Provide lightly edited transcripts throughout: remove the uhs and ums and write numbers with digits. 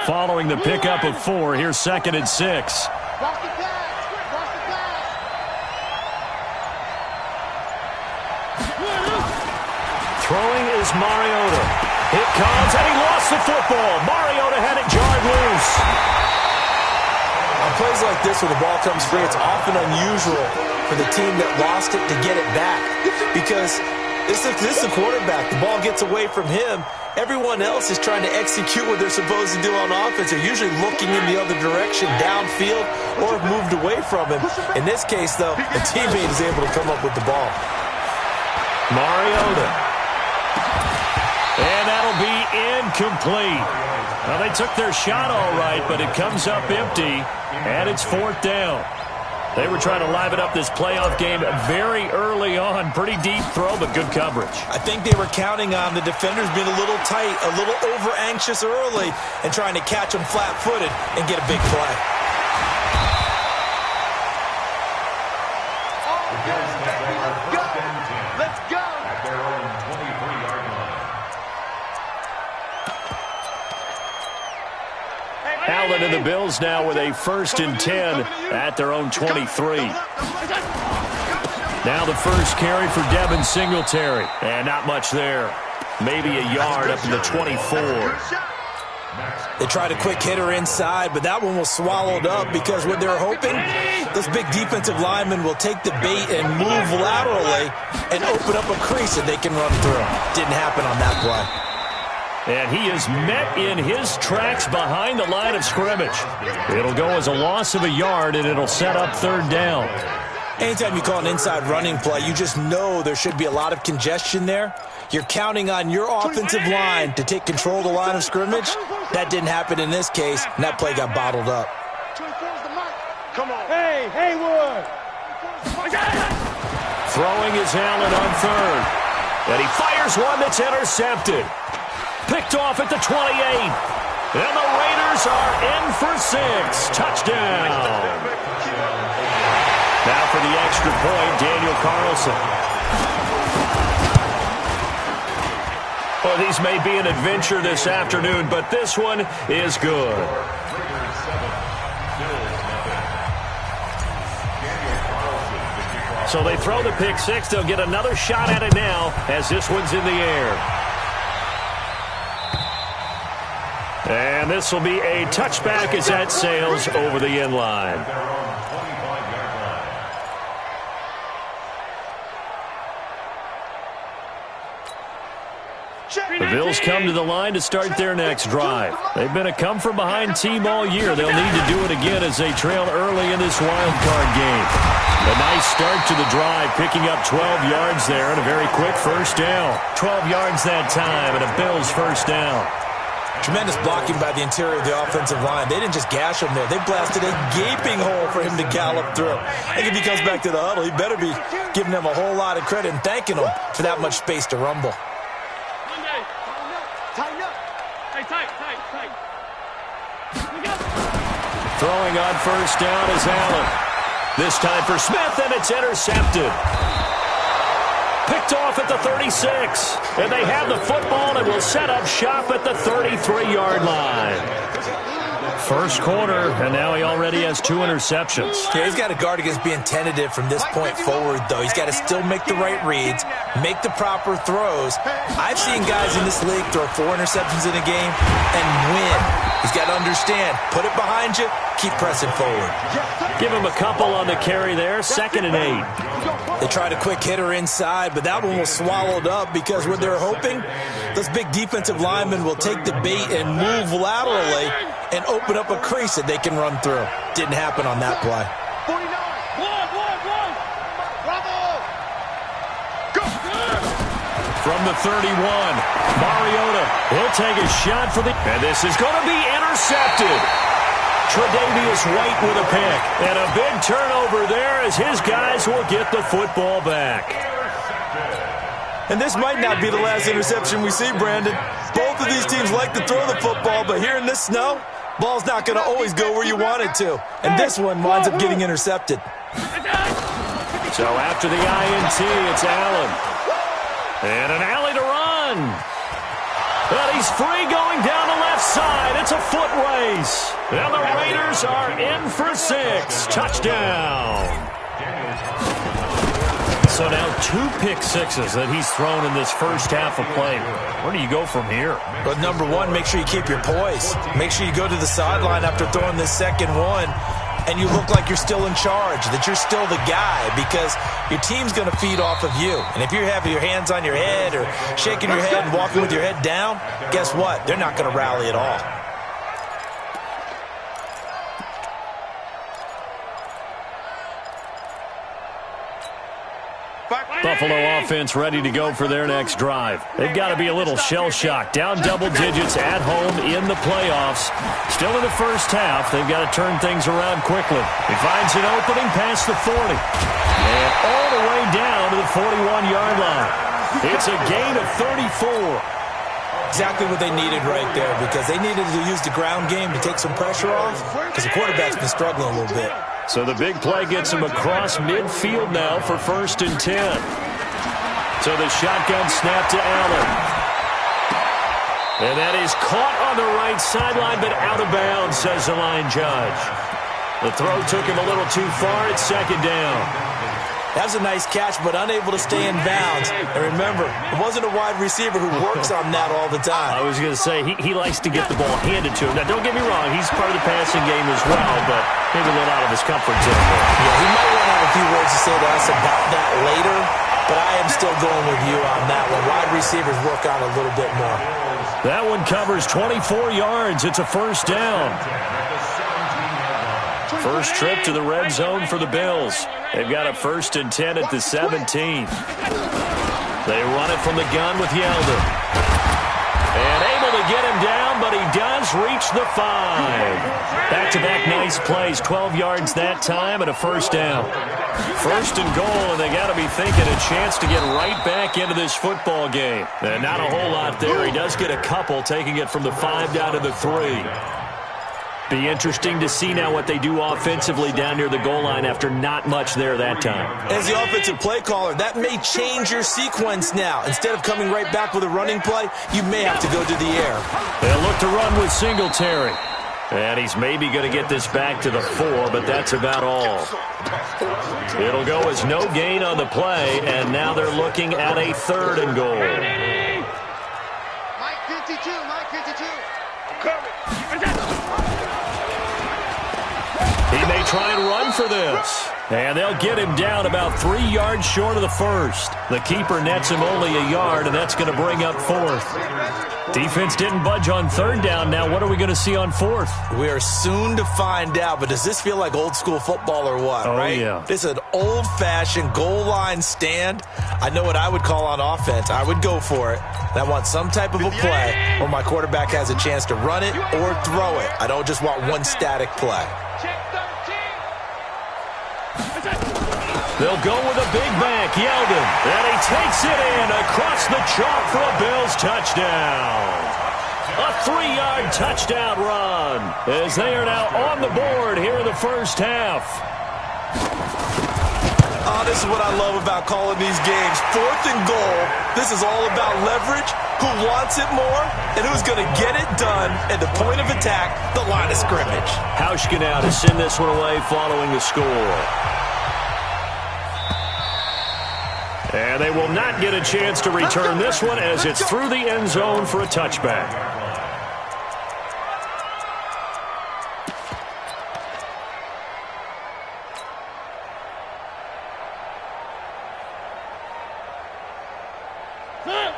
Following the pickup of 4, here's 2nd and 6. Throwing is Mariota. It comes, and he lost the football. Mariota had it jarred loose. On plays like this where the ball comes free, it's often unusual for the team that lost it to get it back. Because this is the quarterback. The ball gets away from him. Everyone else is trying to execute what they're supposed to do on offense. They're usually looking in the other direction, downfield, or have moved away from him. In this case, though, the teammate is able to come up with the ball. Mariota. And that'll be incomplete. Well, they took their shot all right, but it comes up empty, and it's 4th down. They were trying to liven up this playoff game very early on. Pretty deep throw, but good coverage. I think they were counting on the defenders being a little tight, a little over-anxious early, and trying to catch them flat-footed and get a big play. Let's go! Allen and the Bills now with a 1st and 10 at their own 23. Now the first carry for Devin Singletary. And not much there. Maybe a yard up in the 24. They tried a quick hitter inside, but that one was swallowed up because what they're hoping, this big defensive lineman will take the bait and move laterally and open up a crease that they can run through. Didn't happen on that play. And he is met in his tracks behind the line of scrimmage. It'll go as a loss of a yard, and it'll set up 3rd down. Anytime you call an inside running play, you just know there should be a lot of congestion there. You're counting on your offensive line to take control of the line of scrimmage. That didn't happen in this case, and that play got bottled up. Come on. Hey, Haywood! Throwing is Allen on 3rd. And he fires one that's intercepted. Picked off at the 28. And the Raiders are in for 6. Touchdown. Now for the extra point, Daniel Carlson. Well, these may be an adventure this afternoon, but this one is good. So they throw the pick 6. They'll get another shot at it now as this one's in the air. And this will be a touchback as that sails over the end line. The Bills come to the line to start their next drive. They've been a come-from-behind team all year. They'll need to do it again as they trail early in this wild card game. A nice start to the drive, picking up 12 yards there and a very quick 1st down. 12 yards that time and a Bills 1st down. Tremendous blocking by the interior of the offensive line. They didn't just gash him there. They blasted a gaping hole for him to gallop through. I think if he comes back to the huddle, he better be giving them a whole lot of credit and thanking them for that much space to rumble. Tighten up. Hey, tight. Throwing on 1st down is Allen. This time for Smith, and it's intercepted. Picked off at the 36. And they have the football and will set up shop at the 33-yard line. First quarter, and now he already has 2 interceptions. Yeah, he's got to guard against being tentative from this point forward, though. He's got to still make the right reads, make the proper throws. I've seen guys in this league throw 4 interceptions in a game and win. He's got to understand, put it behind you, keep pressing forward. Give him a couple on the carry there, 2nd and 8. They tried a quick hitter inside, but that one was swallowed up because what they're hoping, those big defensive linemen will take the bait and move laterally and open up a crease that they can run through. Didn't happen on that play. 49. Bravo. Go. From the 31, Mariota will take a shot for the... And this is going to be intercepted. Tre'Davious White with a pick. And a big turnover there as his guys will get the football back. And this might not be the last interception we see, Brandon. Both of these teams like to throw the football, but here in this snow, ball's not going to always go where you want it to. And this one winds up getting intercepted. So after the INT, it's Allen. And an alley to run. And he's free going down the left side. It's a foot race. And the Raiders are in for 6. Touchdown. So now 2 pick sixes that he's thrown in this first half of play. Where do you go from here? But number one, make sure you keep your poise. Make sure you go to the sideline after throwing this second one, and you look like you're still in charge, that you're still the guy, because your team's going to feed off of you. And if you're having your hands on your head or shaking your head and walking with your head down, guess what? They're not going to rally at all. Buffalo offense ready to go for their next drive. They've got to be a little shell-shocked. Down double digits at home in the playoffs. Still in the first half. They've got to turn things around quickly. He finds an opening past the 40. And all the way down to the 41-yard line. It's a gain of 34. Exactly what they needed right there, because they needed to use the ground game to take some pressure off, because the quarterback's been struggling a little bit. So the big play gets him across midfield now for 1st and 10. So the shotgun snap to Allen. And that is caught on the right sideline, but out of bounds, says the line judge. The throw took him a little too far. It's 2nd down. That was a nice catch, but unable to stay in bounds. And remember, it wasn't a wide receiver who works on that all the time. I was going to say, he likes to get the ball handed to him. Now, don't get me wrong, he's part of the passing game as well, but maybe a little out of his comfort zone. Yeah, he might want to have a few words to say to us about that later, but I am still going with you on that one. Wide receivers work on a little bit more. That one covers 24 yards. It's a 1st down. First trip to the red zone for the Bills. They've got a 1st and 10 at the 17. They run it from the gun with Yeldon. And able to get him down, but he does reach the 5. Back-to-back nice plays, 12 yards that time and a 1st down. 1st and goal, and they got to be thinking a chance to get right back into this football game. And not a whole lot there. He does get a couple, taking it from the 5 down to the 3. Be interesting to see now what they do offensively down near the goal line after not much there that time. As the offensive play caller, that may change your sequence now. Instead of coming right back with a running play, you may have to go to the air. They'll look to run with Singletary. And he's maybe going to get this back to the 4, but that's about all. It'll go as no gain on the play, and now they're looking at a 3rd and goal. Mike 52, Mike 52. He may try and run for this. And they'll get him down about 3 yards short of the 1st. The keeper nets him only a yard, and that's going to bring up 4th. Defense didn't budge on 3rd down. Now what are we going to see on 4th? We are soon to find out, but does this feel like old school football or what, right? Yeah. This is an old-fashioned goal line stand. I know what I would call on offense. I would go for it. And I want some type of a play where my quarterback has a chance to run it or throw it. I don't just want one static play. They'll go with a big back, Yeldon. And he takes it in across the chalk for a Bills touchdown. A 3-yard touchdown run as they are now on the board here in the first half. Oh, this is what I love about calling these games. 4th and goal. This is all about leverage, who wants it more, and who's going to get it done at the point of attack, the line of scrimmage. Hauschka now to send this one away following the score. And they will not get a chance to return this one as it's through the end zone for a touchback.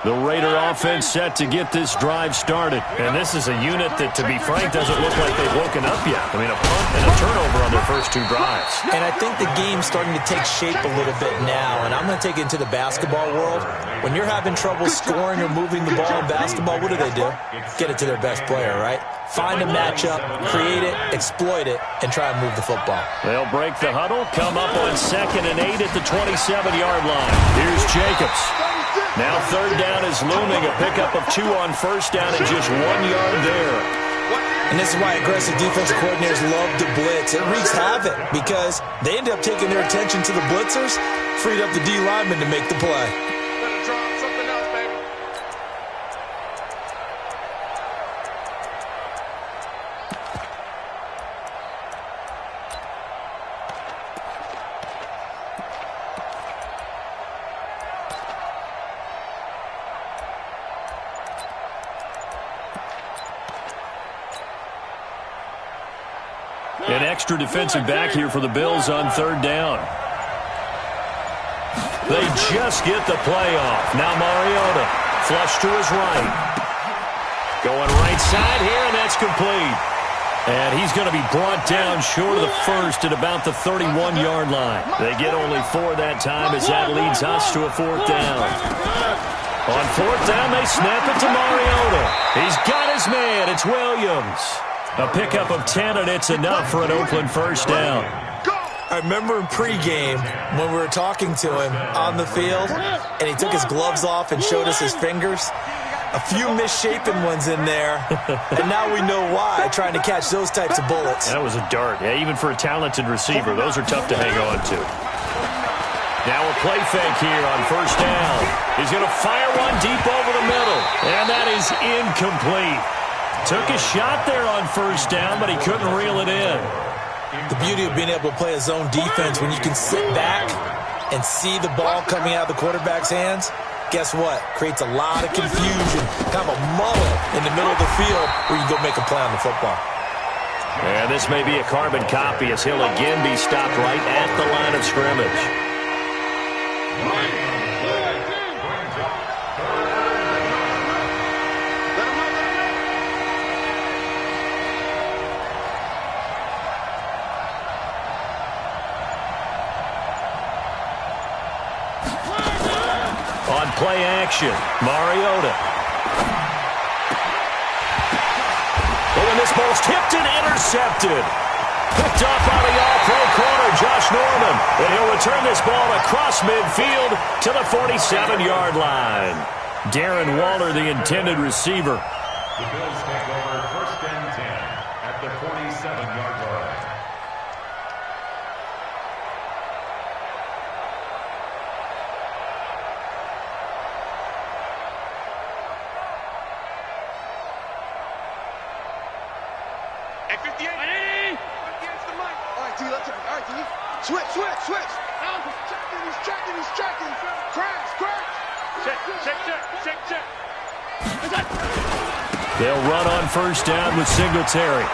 The Raider offense set to get this drive started. And this is a unit that, to be frank, doesn't look like they've woken up yet. I mean, a punt and a turnover on their first 2 drives. And I think the game's starting to take shape a little bit now. And I'm going to take it into the basketball world. When you're having trouble scoring or moving the ball in basketball, what do? Get it to their best player, right? Find a matchup, create it, exploit it, and try and move the football. They'll break the huddle, come up on 2nd and 8 at the 27-yard line. Here's Jacobs. Now 3rd down is looming, a pickup of 2 on 1st down and just 1 yard there. And this is why aggressive defensive coordinators love to blitz. It wreaks havoc because they end up taking their attention to the blitzers, freed up the D lineman to make the play. extra defensive back here for the Bills on third down. They just get the play off. Now Mariota, flush to his right. Going right side here, and that's complete. And he's going to be brought down short of the first at about the 31-yard line. They get only 4 that time as that leads us to a fourth down. On fourth down, they snap it to Mariota. He's got his man. It's Williams. A pickup of 10, and it's enough for an Oakland first down. I remember in pregame when we were talking to him on the field, and he took his gloves off and showed us his fingers. A few misshapen ones in there, and now we know why, trying to catch those types of bullets. That was a dart. Yeah, even for a talented receiver, those are tough to hang on to. Now a play fake here on first down. He's going to fire one deep over the middle, and that is incomplete. Took a shot there on first down, but he couldn't reel it in. The beauty of being able to play a zone defense when you can sit back and see the ball coming out of the quarterback's hands, guess what? Creates a lot of confusion, kind of a muddle in the middle of the field where you go make a play on the football. And this may be a carbon copy as he'll again be stopped right at the line of scrimmage. On play action, Mariota. Oh, and this ball's tipped and intercepted. Picked off by the all-pro corner, Josh Norman. And he'll return this ball across midfield to the 47-yard line. Darren Waller, the intended receiver. The Bills take over first and 10 at the 47-yard line. Switch. He's checking. Crash. Check. They'll run on first down with Singletary.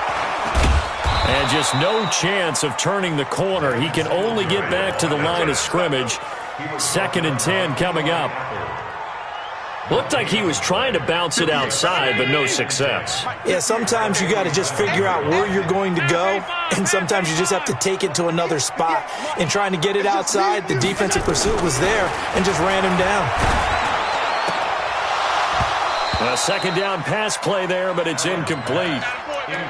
And just no chance of turning the corner. He can only get back to the line of scrimmage. 2nd and 10 coming up. Looked like he was trying to bounce it outside, but no success. Yeah, sometimes you got to just figure out where you're going to go, and sometimes you just have to take it to another spot. In trying to get it outside, the defensive pursuit was there and just ran him down. A second down pass play there, but it's incomplete.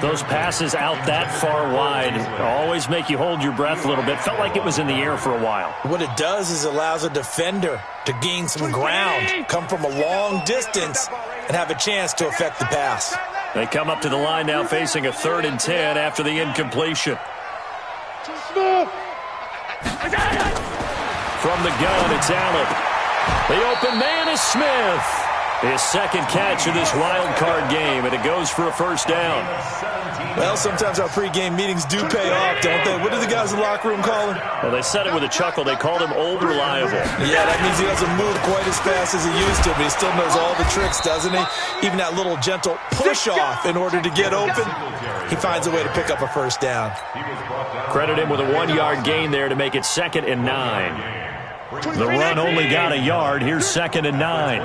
Those passes out that far wide always make you hold your breath a little bit. Felt like it was in the air for a while. What it does is allows a defender to gain some ground, come from a long distance, and have a chance to affect the pass. They come up to the line now facing a 3rd and 10 after the incompletion. From the gun, it's Allen. The open man is Smith. His second catch of this wild card game, and it goes for a first down. Well, sometimes our pregame meetings do pay off, don't they? What do the guys in the locker room call him? Well, they said it with a chuckle. They called him Old Reliable. Yeah, that means he doesn't move quite as fast as he used to, but he still knows all the tricks, doesn't he? Even that little gentle push-off in order to get open, he finds a way to pick up a first down. Credit him with a 1-yard gain there to make it 2nd and 9. The run only got a yard. Here's 2nd and 9.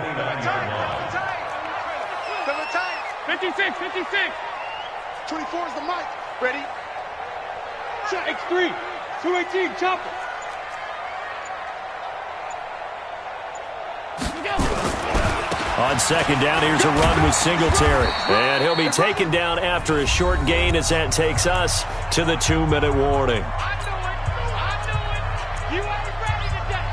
56. 24 is the mic. Ready? Check. X3. 218. Chopper. On second down, here's a run with Singletary. And he'll be taken down after a short gain as that takes us to the 2-minute warning. You ain't ready today.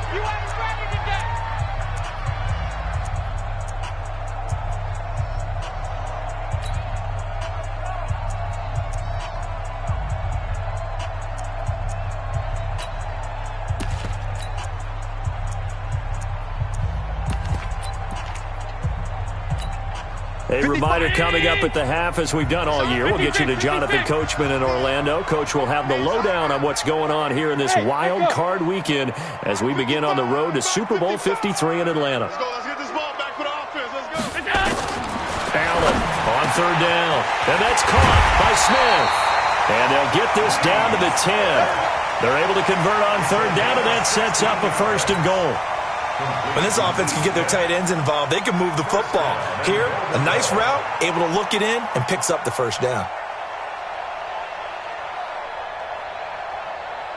A reminder coming up at the half, as we've done all year. We'll get you to Jonathan Coachman in Orlando. Coach will have the lowdown on what's going on here in this wild card weekend as we begin on the road to Super Bowl 53 in Atlanta. Let's get this ball back for the offense. Let's go. Allen on third down. And that's caught by Smith. And they'll get this down to the 10. They're able to convert on third down, and that sets up a first and goal. When this offense can get their tight ends involved, they can move the football. Here, a nice route, able to look it in, and picks up the first down.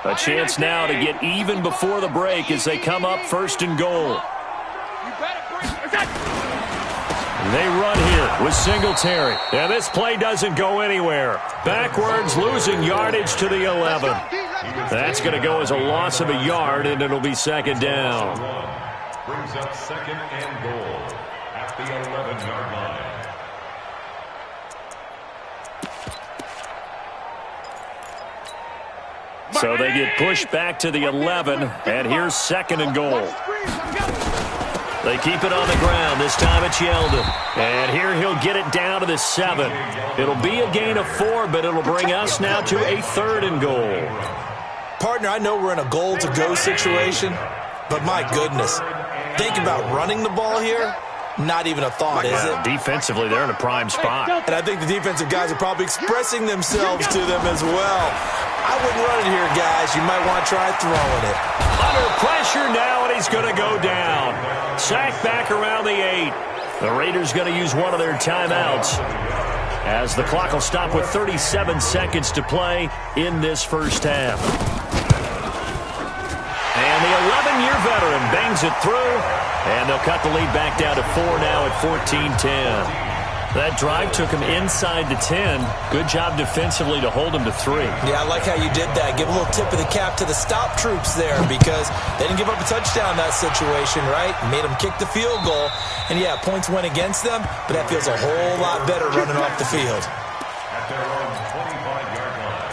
A chance now to get even before the break as they come up first and goal. They run here with Singletary. And this play doesn't go anywhere. Backwards, losing yardage to the 11. That's going to go as a loss of a yard, and it'll be second down. Brings up second and goal at the 11-yard line. So they get pushed back to the 11, and here's second and goal. They keep it on the ground. This time it's Yeldon. And here he'll get it down to the 7. It'll be a gain of 4, but it'll bring us now to a third and goal. Partner, I know we're in a goal-to-go situation, but my goodness, think about running the ball here. Not even a thought, is it? Defensively, they're in a prime spot. And I think the defensive guys are probably expressing themselves to them as well. I wouldn't run it here, guys. You might want to try throwing it. Under pressure now, and he's going to go down. Sacked back around the 8. The Raiders going to use one of their timeouts as the clock will stop with 37 seconds to play in this first half. And the 11-year veteran bangs it through, and they'll cut the lead back down to 4 now at 14-10. That drive took him inside the 10. Good job defensively to hold him to 3. Yeah, I like how you did that. Give a little tip of the cap to the stop troops there because they didn't give up a touchdown in that situation, right? Made them kick the field goal. And, yeah, points went against them, but that feels a whole lot better running off the field. At their own 25-yard line.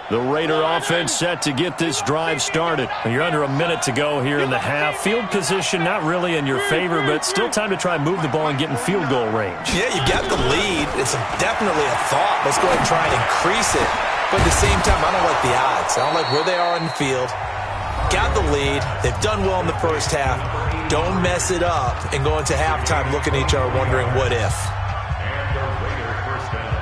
The Raider offense set to get this drive started. You're under a minute to go here in the half. Field position not really in your favor, but still time to try and move the ball and get in field goal range. Yeah, you got the lead. It's definitely a thought. Let's go ahead and try and increase it. But at the same time, I don't like the odds. I don't like where they are in the field. Got the lead. They've done well in the first half. Don't mess it up and go into halftime looking at each other wondering what if. And the Raider first down.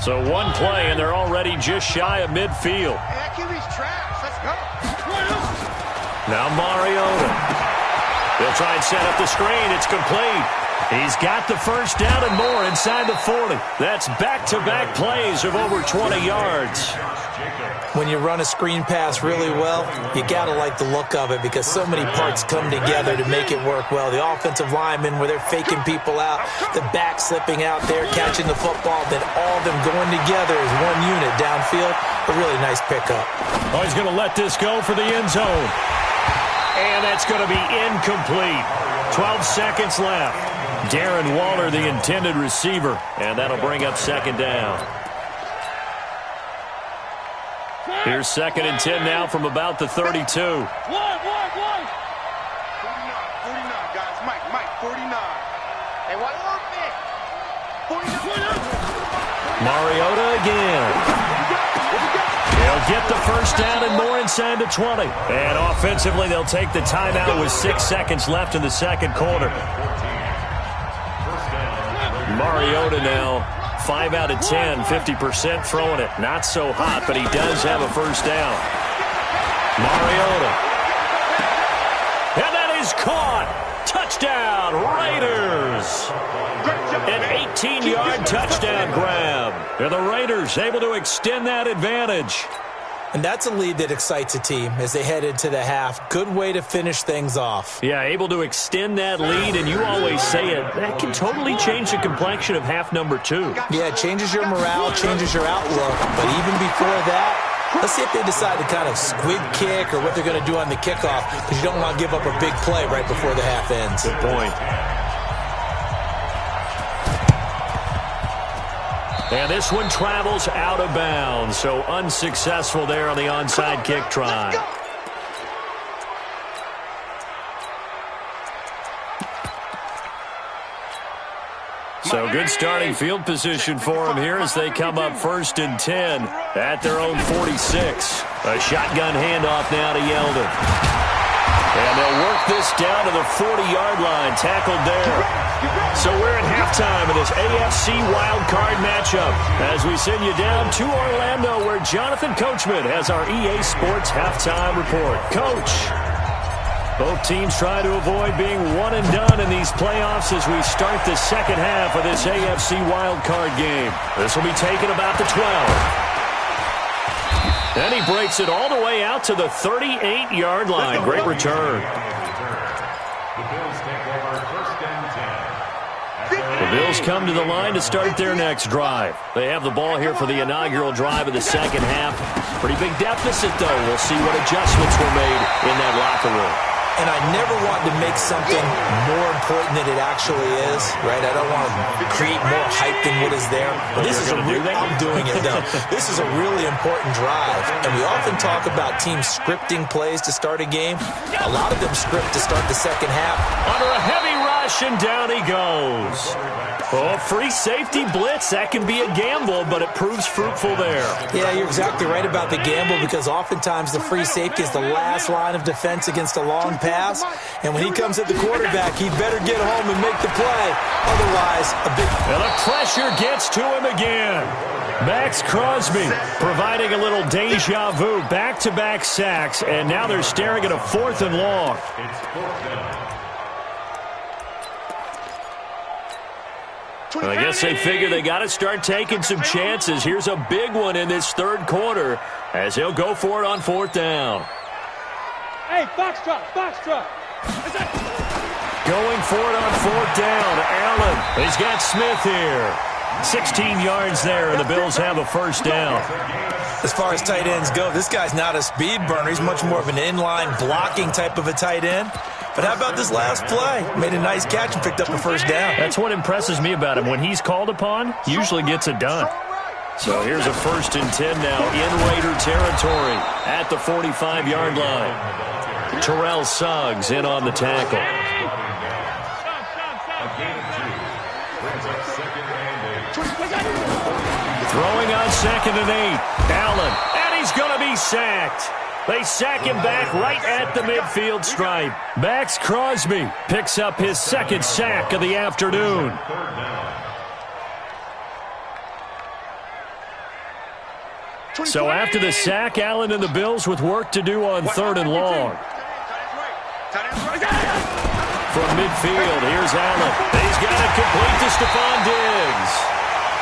So one play, and they're already just shy of midfield. That QB's trash. Let's go. Now Mariota. They'll try and set up the screen. It's complete. He's got the first down and more inside the 40. That's back-to-back plays of over 20 yards. When you run a screen pass really well, you got to like the look of it because so many parts come together to make it work well. The offensive linemen, where they're faking people out, the back slipping out there, catching the football, then all of them going together as one unit downfield. A really nice pickup. Oh, he's going to let this go for the end zone. And that's going to be incomplete. 12 seconds left. Darren Waller, the intended receiver, and that'll bring up second down. Here's second and 10 now from about the 32. 49, 49, guys. Mike, 49. Hey, what? 49. Mariota again. They'll get the first down and more inside the 20. And offensively, they'll take the timeout with 6 seconds left in the second quarter. Mariota now, 5 out of 10, 50% throwing it. Not so hot, but he does have a first down. Mariota. And that is caught. Touchdown, Raiders. An 18-yard touchdown grab. And the Raiders able to extend that advantage. And that's a lead that excites a team as they head into the half. Good way to finish things off. Yeah, able to extend that lead, and you always say it, that can totally change the complexion of half number 2. Yeah, it changes your morale, changes your outlook. But even before that, let's see if they decide to kind of squib kick or what they're going to do on the kickoff, because you don't want to give up a big play right before the half ends. Good point. And this one travels out of bounds, so unsuccessful there on the onside kick try. So good starting field position for them here as they come up 1st and 10 at their own 46. A shotgun handoff now to Yeldon. And they'll work this down to the 40-yard line, tackled there. So we're at halftime of this AFC wildcard matchup as we send you down to Orlando where Jonathan Coachman has our EA Sports halftime report. Coach, both teams try to avoid being one and done in these playoffs as we start the second half of this AFC wildcard game. This will be taken about the 12. Then he breaks it all the way out to the 38-yard line. Great return. The Bills come to the line to start their next drive. They have the ball here for the inaugural drive of the second half. Pretty big deficit, though. We'll see what adjustments were made in that locker room. And I never want to make something more important than it actually is, right? I don't want to create more hype than what is there. But this is I'm doing it, though. This is a really important drive. And we often talk about teams scripting plays to start a game. A lot of them script to start the second half. Under a heavy rush, and down he goes. Oh, free safety blitz. That can be a gamble, but it proves fruitful there. Yeah, you're exactly right about the gamble because oftentimes the free safety is the last line of defense against a long pass. And when he comes at the quarterback, he better get home and make the play. Otherwise, a big... And the pressure gets to him again. Max Crosby providing a little deja vu. Back-to-back sacks, and now they're staring at a 4th and long. It's 4th down. I guess they figure they got to start taking some chances. Here's a big one in this third quarter as he'll go for it on 4th down. Hey, box truck. Going for it on 4th down. Allen, he's got Smith here. 16 yards there, and the Bills have a 1st down. As far as tight ends go, this guy's not a speed burner. He's much more of an inline blocking type of a tight end. But how about this last play? Made a nice catch and picked up a 1st down. That's what impresses me about him. When he's called upon, he usually gets it done. So here's a 1st and 10 now in Raider territory at the 45-yard line. Terrell Suggs in on the tackle. Throwing on 2nd and 8. Allen, and he's going to be sacked. They sack him back right at the midfield stripe. Max Crosby picks up his 2nd sack of the afternoon. So after the sack, Allen and the Bills with work to do on 3rd and long. From midfield, here's Allen. He's got it complete to Stephon Diggs.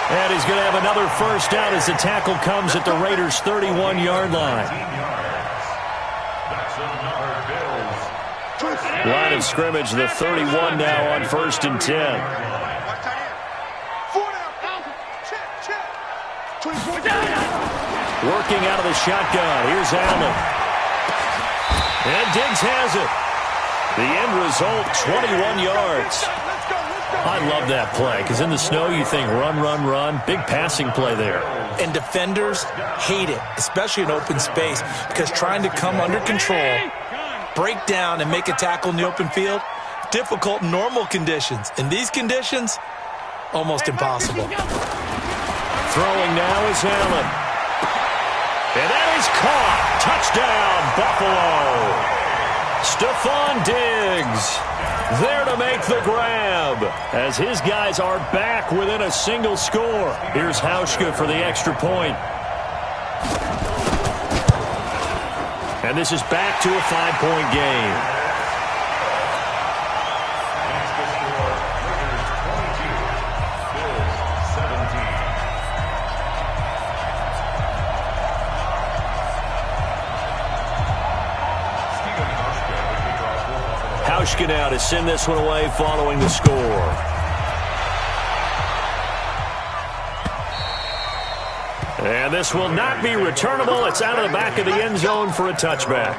And he's going to have another 1st down as the tackle comes at the Raiders' 31-yard line. Line of scrimmage, the 31 now on 1st and 10. Working out of the shotgun. Here's Allen. And Diggs has it. The end result, 21 yards. I love that play because in the snow you think run, run, run. Big passing play there. And defenders hate it, especially in open space, because trying to come under control, break down, and make a tackle in the open field, difficult in normal conditions. In these conditions, almost impossible. Throwing now is Allen. And that is caught. Touchdown, Buffalo. Stephon Diggs there to make the grab as his guys are back within a single score. Here's Hauschka for the extra point. And this is back to a 5-point game. Hauschka now to send this one away following the score. And this will not be returnable. It's out of the back of the end zone for a touchback.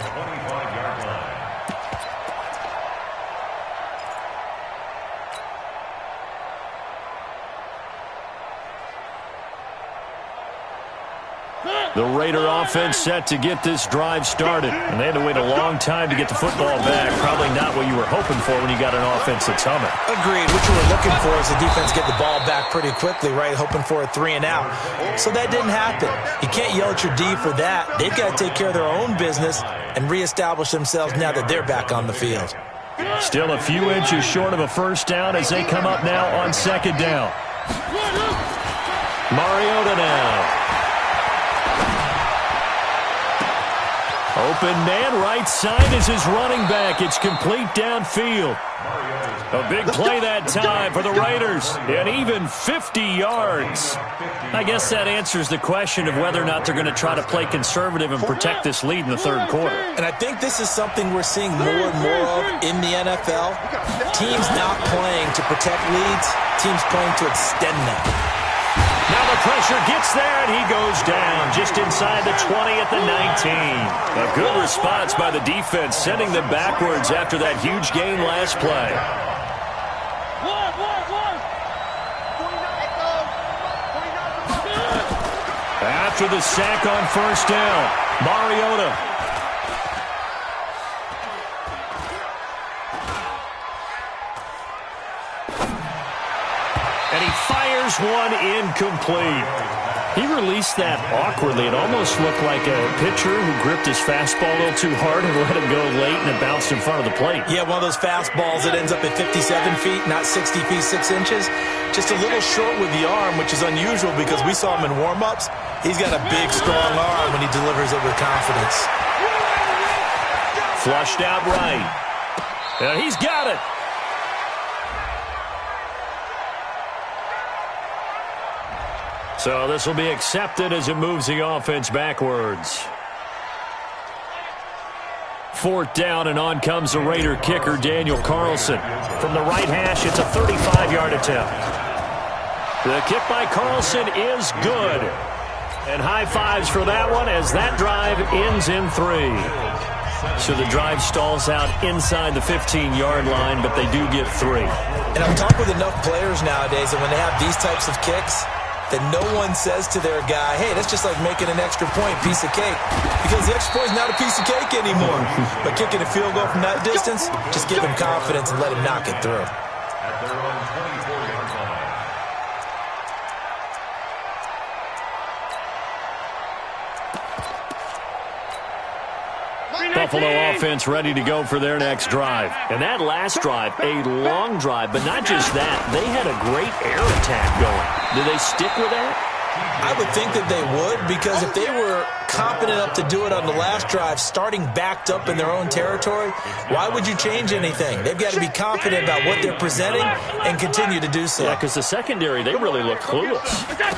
The Raider offense set to get this drive started. And they had to wait a long time to get the football back. Probably not what you were hoping for when you got an offense that's humming. Agreed. What you were looking for is the defense get the ball back pretty quickly, right? Hoping for a 3 and out. So that didn't happen. You can't yell at your D for that. They've got to take care of their own business and reestablish themselves now that they're back on the field. Still a few inches short of a first down as they come up now on second down. Mariota now. Open man, right side is his running back. It's complete downfield. A big play that time for the Raiders. And even 50 yards. I guess that answers the question of whether or not they're going to try to play conservative and protect this lead in the third quarter. And I think this is something we're seeing more and more of in the NFL. Teams not playing to protect leads, teams playing to extend them. Now the pressure gets there, and he goes down just inside the 20 at the 19. A good response by the defense, sending them backwards after that huge gain last play. After the sack on first down, Mariota. And he fires one incomplete. He released that awkwardly. It almost looked like a pitcher who gripped his fastball a little too hard and let him go late, and it bounced in front of the plate. Yeah, one of those fastballs that ends up at 57 feet, not 60 feet, 6 inches. Just a little short with the arm, which is unusual because we saw him in warm-ups. He's got a big, strong arm when he delivers it with confidence. Flushed out right. And he's got it. So this will be accepted as it moves the offense backwards. Fourth down, and on comes the Raider kicker, Daniel Carlson. From the right hash, it's a 35-yard attempt. The kick by Carlson is good. And high fives for that one as that drive ends in 3. So the drive stalls out inside the 15-yard line, but they do get 3. And I'm talking with enough players nowadays that when they have these types of kicks, that no one says to their guy, hey, that's just like making an extra point, piece of cake. Because the extra point is not a piece of cake anymore. But kicking a field goal from that distance, just give him confidence and let him knock it through. At their own 24-yard line. Buffalo offense ready to go for their next drive. And that last drive, a long drive, but not just that. They had a great air attack going. Do they stick with that? I would think that they would, because if they were competent enough to do it on the last drive, starting backed up in their own territory, why would you change anything? They've got to be confident about what they're presenting and continue to do so. Yeah, because the secondary, they really look clueless.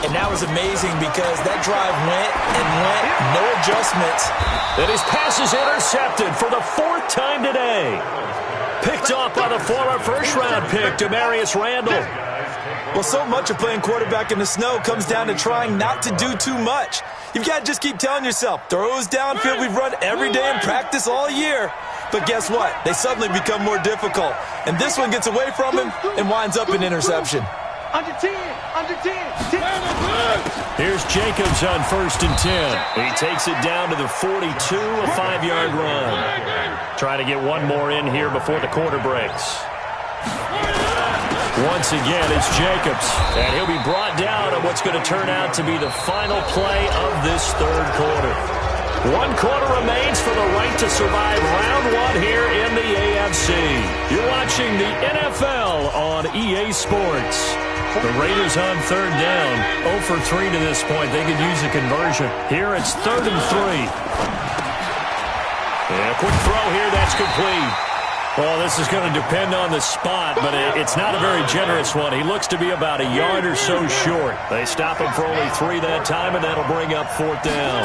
And that was amazing because that drive went and went, no adjustments. And his pass is intercepted for the 4th time today. Picked off by the former first-round pick, Demarius Randall. Well, so much of playing quarterback in the snow comes down to trying not to do too much. You've got to just keep telling yourself, throws downfield we've run every day in practice all year. But guess what? They suddenly become more difficult. And this one gets away from him and winds up an interception. Under 10, under 10, 10. Here's Jacobs on 1st and 10. He takes it down to the 42, a 5-yard run. Trying to get one more in here before the quarter breaks. Once again, it's Jacobs, and he'll be brought down on what's going to turn out to be the final play of this third quarter. 1 quarter remains for the right to survive round 1 here in the AFC. You're watching the NFL on EA Sports. The Raiders on 3rd down, 0 for 3 to this point. They could use a conversion. Here it's 3rd and 3. And a quick throw here, that's complete. Well, this is going to depend on the spot, but it's not a very generous one. He looks to be about a yard or so short. They stop him for only 3 that time, and that'll bring up 4th down.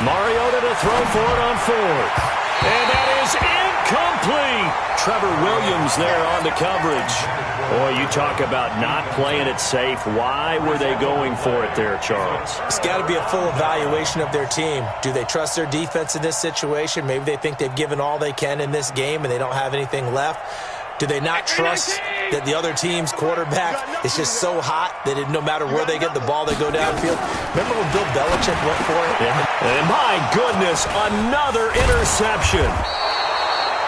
Mariota to throw for it on 4th. And that is incomplete. Trevor Williams there on the coverage. Boy, you talk about not playing it safe. Why were they going for it there, Charles? It's got to be a full evaluation of their team. Do they trust their defense in this situation? Maybe they think they've given all they can in this game and they don't have anything left. Do they not trust that the other team's quarterback is just so hot that no matter where they get the ball, they go downfield? Remember when Bill Belichick went for it? Yeah. And my goodness, another interception.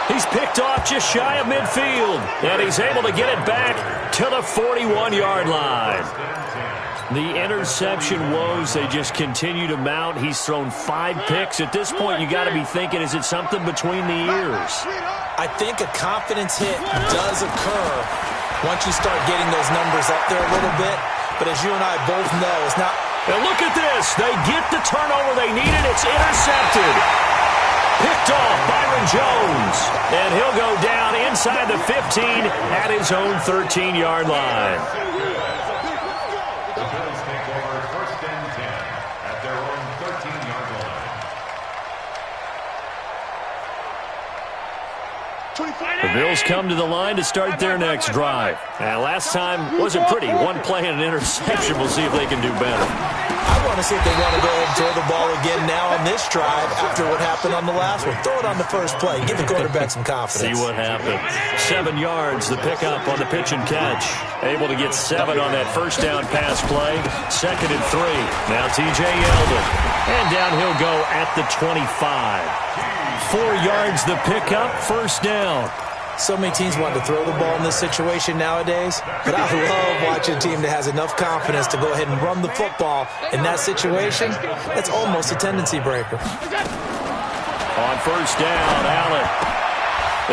He's picked off just shy of midfield, and he's able to get it back to the 41-yard line. The interception woes, they just continue to mount. He's thrown 5 picks. At this point, you got to be thinking, is it something between the ears? I think a confidence hit does occur once you start getting those numbers up there a little bit. But as you and I both know, it's not. And look at this. They get the turnover they needed. It's intercepted. Picked off Byron Jones. And he'll go down inside the 15 at his own 13-yard line. The Bills take over 1st and 10 at their own 13-yard line. The Bills come to the line to start their next drive. And last time wasn't pretty. One play and an interception. We'll see if they can do better. I want to see if they want to go ahead and throw the ball again now on this drive after what happened on the last one. Throw it on the first play. Give the quarterback some confidence. See what happens. 7 yards, the pickup on the pitch and catch. Able to get 7 on that first down pass play. 2nd and 3. Now T.J. Yeldon. And down he'll go at the 25. 4 yards the pickup, first down. So many teams want to throw the ball in this situation nowadays, but I love watching a team that has enough confidence to go ahead and run the football in that situation. That's almost a tendency breaker. On first down, Allen.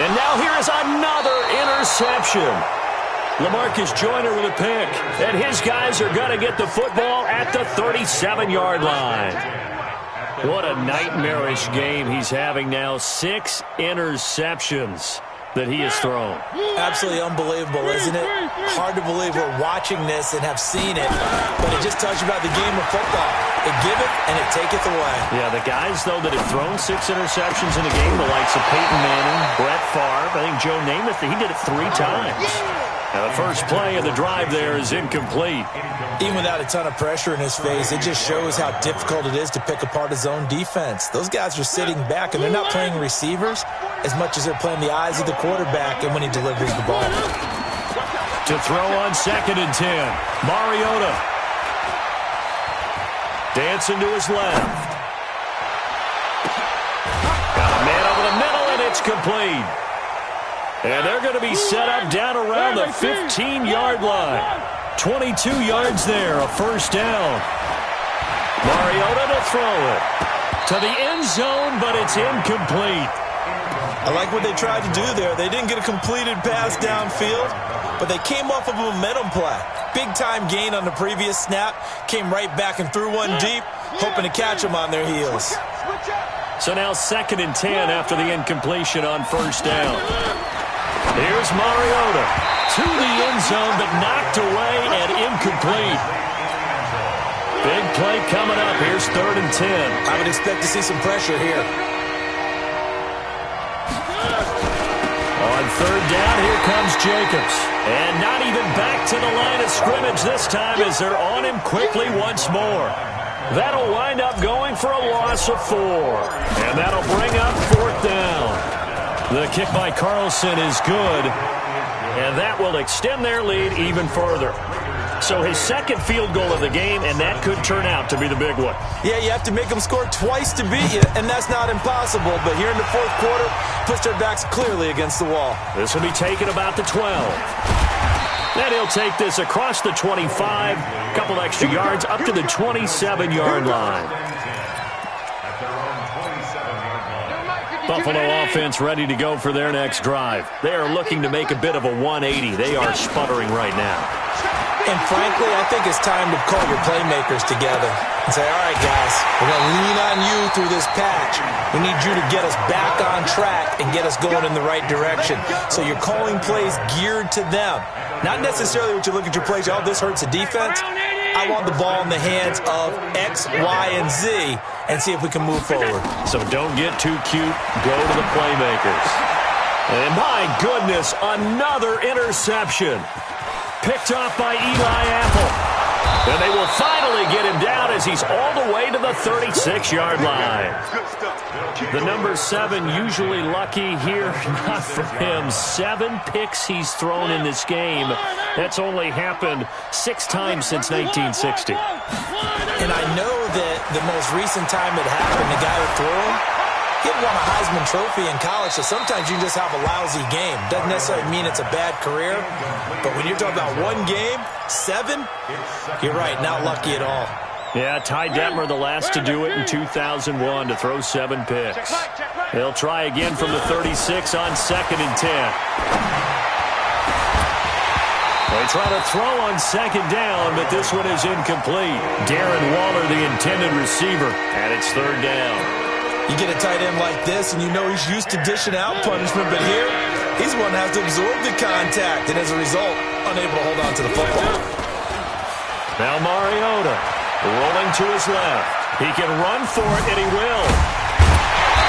And now here is another interception. LaMarcus Joyner with a pick, and his guys are going to get the football at the 37-yard line. What a nightmarish game he's having now. 6 interceptions that he has thrown. Absolutely unbelievable, isn't it? Hard to believe we're watching this and have seen it, but it just tells you about the game of football. It giveth and it taketh away. Yeah, the guys, though, that have thrown 6 interceptions in a game, the likes of Peyton Manning, Brett Favre, I think Joe Namath, he did it 3 times. Now, the first play of the drive there is incomplete. Even without a ton of pressure in his face, it just shows how difficult it is to pick apart his own defense. Those guys are sitting back, and they're not playing receivers as much as they're playing the eyes of the quarterback and when he delivers the ball. To throw on 2nd and 10, Mariota. Dancing to his left. Got a man over the middle, and it's complete. And they're going to be set up down around the 15-yard line. 22 yards there, a first down. Mariota to throw it. To the end zone, but it's incomplete. I like what they tried to do there. They didn't get a completed pass downfield, but they came off of a momentum play. Big-time gain on the previous snap. Came right back and threw one deep, hoping to catch them on their heels. So now 2nd and 10 after the incompletion on first down. Here's Mariota to the end zone, but knocked away and incomplete. Big play coming up. Here's 3rd and 10. I would expect to see some pressure here. On 3rd down, here comes Jacobs. And not even back to the line of scrimmage this time as they're on him quickly once more. That'll wind up going for a loss of 4. And that'll bring up 4th down. The kick by Carlson is good, and that will extend their lead even further. So his 2nd field goal of the game, and that could turn out to be the big one. Yeah, you have to make them score twice to beat you, and that's not impossible. But here in the 4th quarter, push their backs clearly against the wall. This will be taken about the 12. Then he'll take this across the 25, a couple extra yards, up to the 27-yard line. Buffalo offense ready to go for their next drive. They are looking to make a bit of a 180. They are sputtering right now. And frankly, I think it's time to call your playmakers together and say, all right, guys, we're going to lean on you through this patch. We need you to get us back on track and get us going in the right direction. So you're calling plays geared to them. Not necessarily what you look at your plays, oh, this hurts the defense. I want the ball in the hands of X, Y, and Z and see if we can move forward. So don't get too cute. Go to the playmakers. And my goodness, another interception. Picked off by Eli Apple. And they will finally get him down as he's all the way to the 36-yard line. The number 7 usually lucky here, not for him. 7 picks he's thrown in this game. That's only happened 6 times since 1960. And I know that the most recent time it happened, the guy who threw him, he had won a Heisman Trophy in college, so sometimes you just have a lousy game. Doesn't necessarily mean it's a bad career, but when you're talking about one game, 7, you're right, not lucky at all. Yeah, Ty Detmer, the last to do it in 2001, to throw 7 picks. They'll try again from the 36 on 2nd and 10. They try to throw on 2nd down, but this one is incomplete. Darren Waller, the intended receiver, and it's 3rd down. You get a tight end like this, and you know he's used to dishing out punishment, but here, he's one that has to absorb the contact, and as a result, unable to hold on to the football. Now Mariota rolling to his left. He can run for it, and he will.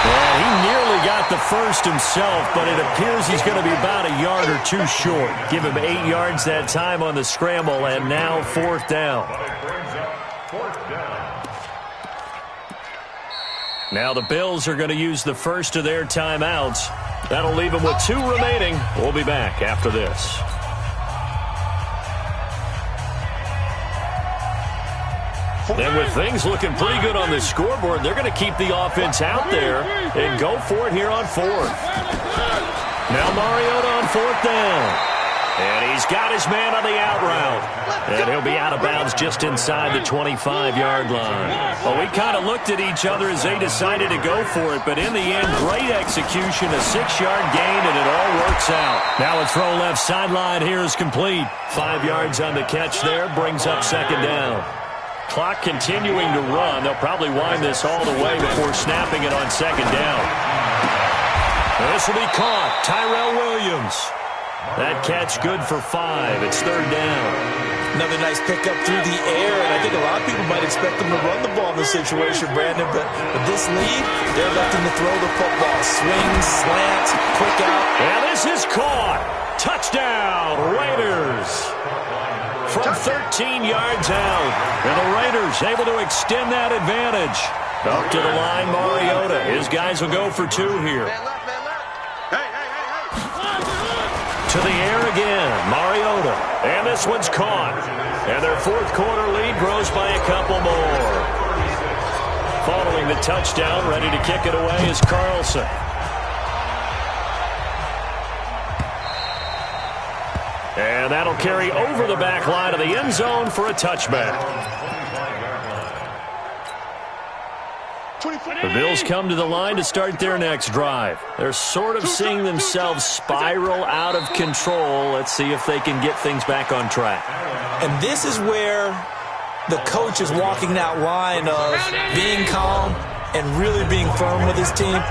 Well, he nearly got the first himself, but it appears he's going to be about a yard or 2 short. Give him 8 yards that time on the scramble, and now 4th down. Now the Bills are going to use the first of their timeouts. That'll leave them with 2 remaining. We'll be back after this. And with things looking pretty good on the scoreboard, they're going to keep the offense out there and go for it here on 4th. Now Mariota on 4th down. And he's got his man on the out route. And he'll be out of bounds just inside the 25-yard line. Well, we kind of looked at each other as they decided to go for it, but in the end, great execution, a 6-yard gain, and it all works out. Now a throw left sideline here is complete. 5 yards on the catch there, brings up 2nd down. Clock continuing to run. They'll probably wind this all the way before snapping it on 2nd down. This will be caught. Tyrell Williams. That catch good for 5. It's 3rd down. Another nice pickup through the air, and I think a lot of people might expect them to run the ball in this situation, Brandon, but with this lead, they're electing to throw the football. Swings, slants, quick out. And this is caught. Touchdown, Raiders. From 13 yards out. And the Raiders able to extend that advantage. Up to the line, Mariota. His guys will go for 2 here. To the air again, Mariota. And this one's caught. And their 4th quarter lead grows by a couple more. Following the touchdown, ready to kick it away is Carlson. And that'll carry over the back line of the end zone for a touchback. The Bills come to the line to start their next drive. They're sort of seeing themselves spiral out of control. Let's see if they can get things back on track. And this is where the coach is walking that line of being calm and really being firm with his team.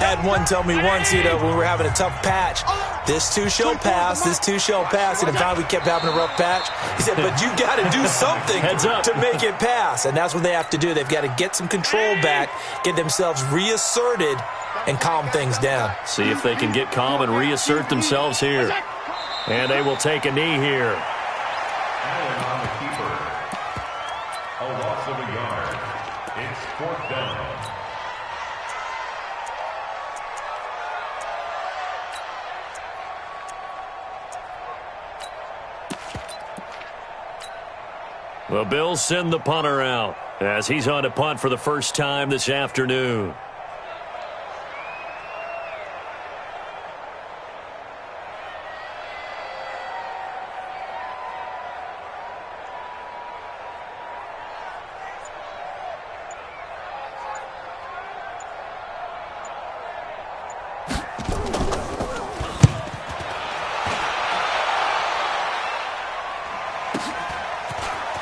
Had one tell me once, when we were having a tough patch, this too shall pass, this too shall pass. And finally we kept having a rough patch. He said, but you got to do something to make it pass. And that's what they have to do. They've got to get some control back, get themselves reasserted, and calm things down. See if they can get calm and reassert themselves here. And they will take a knee here. Allen on the keeper. A loss of a yard. It's 4th down. The Bills send the punter out as he's on to punt for the first time this afternoon.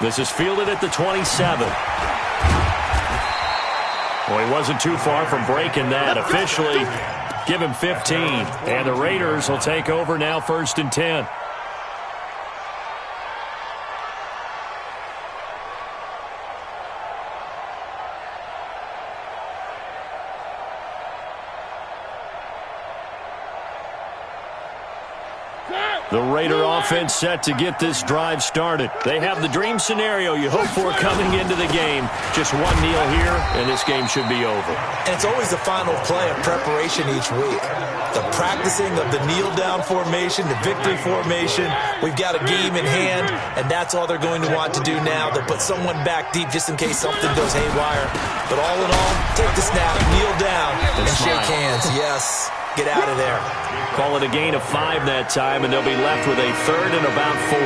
This is fielded at the 27. Well, he wasn't too far from breaking that. Officially, give him 15. And the Raiders will take over now, 1st and 10. The Raider offense set to get this drive started. They have the dream scenario you hope for coming into the game. Just one kneel here, and this game should be over. And it's always the final play of preparation each week. The practicing of the kneel-down formation, the victory formation. We've got a game in hand, and that's all they're going to want to do now. They'll put someone back deep just in case something goes haywire. But all in all, take the snap, kneel down, and shake hands. Yes. Get out of there. Call it a gain of 5 that time, and they'll be left with a 3rd and about 4.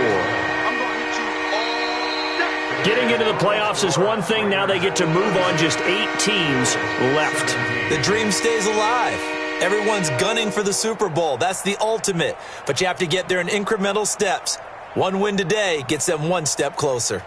Getting into the playoffs is one thing. Now they get to move on. Just 8 teams left. The dream stays alive. Everyone's gunning for the Super Bowl. That's the ultimate. But you have to get there in incremental steps. One win today gets them one step closer.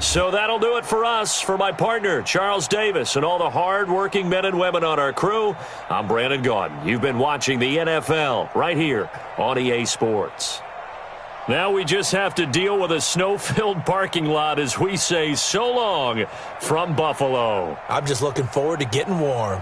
So that'll do it for us. For my partner, Charles Davis, and all the hard-working men and women on our crew, I'm Brandon Gaudin. You've been watching the NFL right here on EA Sports. Now we just have to deal with a snow-filled parking lot as we say so long from Buffalo. I'm just looking forward to getting warm.